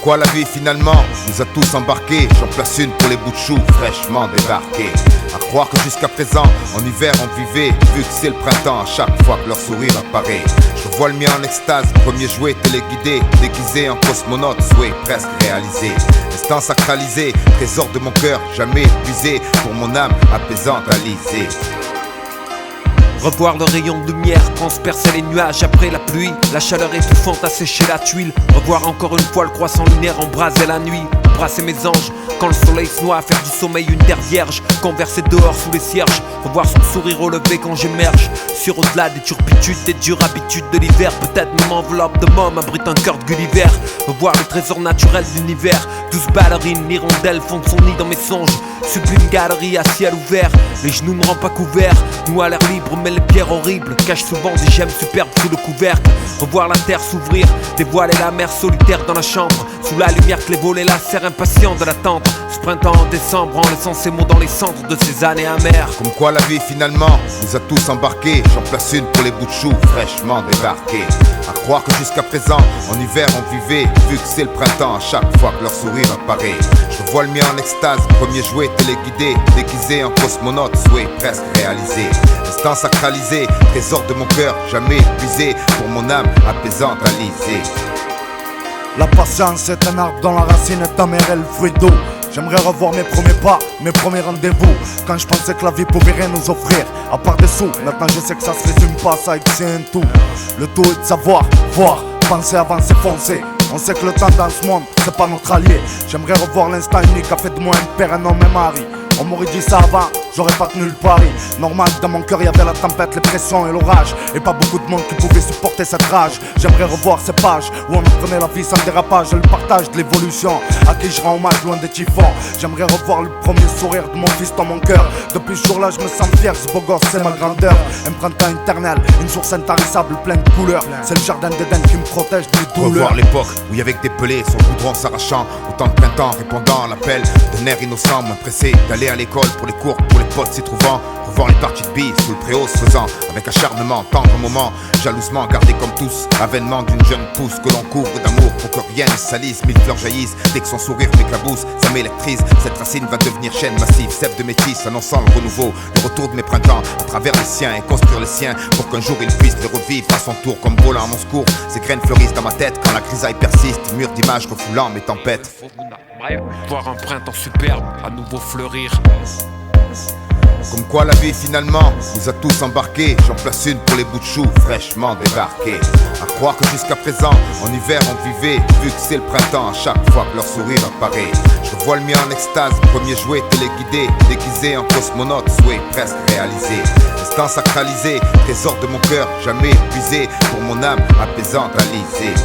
quoi la vie finalement nous a tous embarqués. J'en place une pour les bouts de choux fraîchement débarqués. À croire que jusqu'à présent, en hiver on vivait, vu que c'est le printemps à chaque fois que leur sourire apparaît. Je vois le mien en extase, premier jouet téléguidé, déguisé en cosmonaute, souhait presque réalisé. Instant sacralisé, trésor de mon cœur, jamais épuisé, pour mon âme apaisante alisée. Revoir le rayon de lumière transpercer les nuages après la pluie. La chaleur étouffante a séché la tuile. Revoir encore une fois le croissant lunaire embraser la nuit. Embrasser mes anges quand le soleil se noie. Faire du sommeil une terre vierge. Converser dehors sous les cierges. Revoir son sourire au lever quand j'émerge. Sur au-delà des turpitudes, des dures habitudes de l'hiver. Peut-être même enveloppe de môme abrite un cœur de Gulliver. Revoir le trésor naturel de l'univers. 12 ballerines, l'hirondelle fondent son nid dans mes songes. Sublime galerie à ciel ouvert. Les genoux me rendent pas couverts. Nous à l'air libre mais les pierres horribles cachent souvent des gemmes superbes sous le couvercle. Revoir la terre s'ouvrir, dévoiler la mer solitaire dans la chambre. Sous la lumière que les volets lacèrent impatients de l'attendre. Ce printemps en décembre en laissant ses mots dans les cendres de ces années amères. Comme quoi la vie finalement nous a tous embarqués. J'en place une pour les bouts de choux fraîchement débarqués. À croire que jusqu'à présent en hiver on vivait, vu que c'est le printemps à chaque fois que leur sourire apparaît. Je vois le mien en extase, premier jouet téléguidé, déguisé en cosmonaute, souhait presque réalisé. Instant sacralisé, trésor de mon cœur, jamais épuisé, pour mon âme apaisante alisée. La patience est un arbre dont la racine est amère et le fruit d'eau. J'aimerais revoir mes premiers pas, mes premiers rendez-vous. Quand je pensais que la vie pouvait rien nous offrir, à part des sous. Maintenant je sais que ça se résume pas, ça et que c'est un tout. Le tout est de savoir, voir, penser avant s'effoncer. On sait que le temps dans ce monde, c'est pas notre allié. J'aimerais revoir l'instant unique, a fait de moi un père, un homme, un mari. On m'aurait dit ça avant, j'aurais pas tenu le pari. Normal, dans mon cœur, y avait la tempête, les pressions et l'orage. Et pas beaucoup de monde qui pouvait supporter cette rage. J'aimerais revoir ces pages où on apprenait la vie sans dérapage. Et le partage de l'évolution, à qui je rends hommage loin des typhons. J'aimerais revoir le premier sourire de mon fils dans mon cœur. Depuis ce jour-là, je me sens fier, ce beau gosse, c'est ma grandeur. Un printemps éternel, une source intarissable, pleine de couleurs. C'est le jardin d'Éden qui me protège des douleurs. Revoir l'époque où y avait que des pelés, son goudron s'arrachant. Autant de printemps répondant à l'appel d'un air innocent, moins pressé d'aller à l'école pour les cours, pour les potes s'y trouvant. Revoir les parties de billes sous le préau se faisant avec acharnement, tendre moment, jalousement gardé comme tous. Avènement d'une jeune pousse que l'on couvre d'amour pour que rien ne salisse. Mille fleurs jaillissent dès que son sourire m'éclabousse, ça m'électrise. Cette racine va devenir chaîne massive, sève de métis annonçant le renouveau, le retour de mes printemps à travers les siens et construire les siens pour qu'un jour il puisse les revivre à son tour comme volant à mon secours. Ces graines fleurissent dans ma tête quand la grisaille persiste, mur d'images refoulant mes tempêtes. Voir un printemps superbe à nouveau fleurir. Comme quoi la vie finalement nous a tous embarqués. J'en place une pour les bouts de choux fraîchement débarqués. À croire que jusqu'à présent en hiver on vivait, vu que c'est le printemps à chaque fois que leur sourire apparaît. Je vois le mien en extase, premier jouet téléguidé, déguisé en cosmonaute, souhait presque réalisé. Instant sacralisé, trésor de mon cœur, jamais épuisé, pour mon âme apaisante alisée.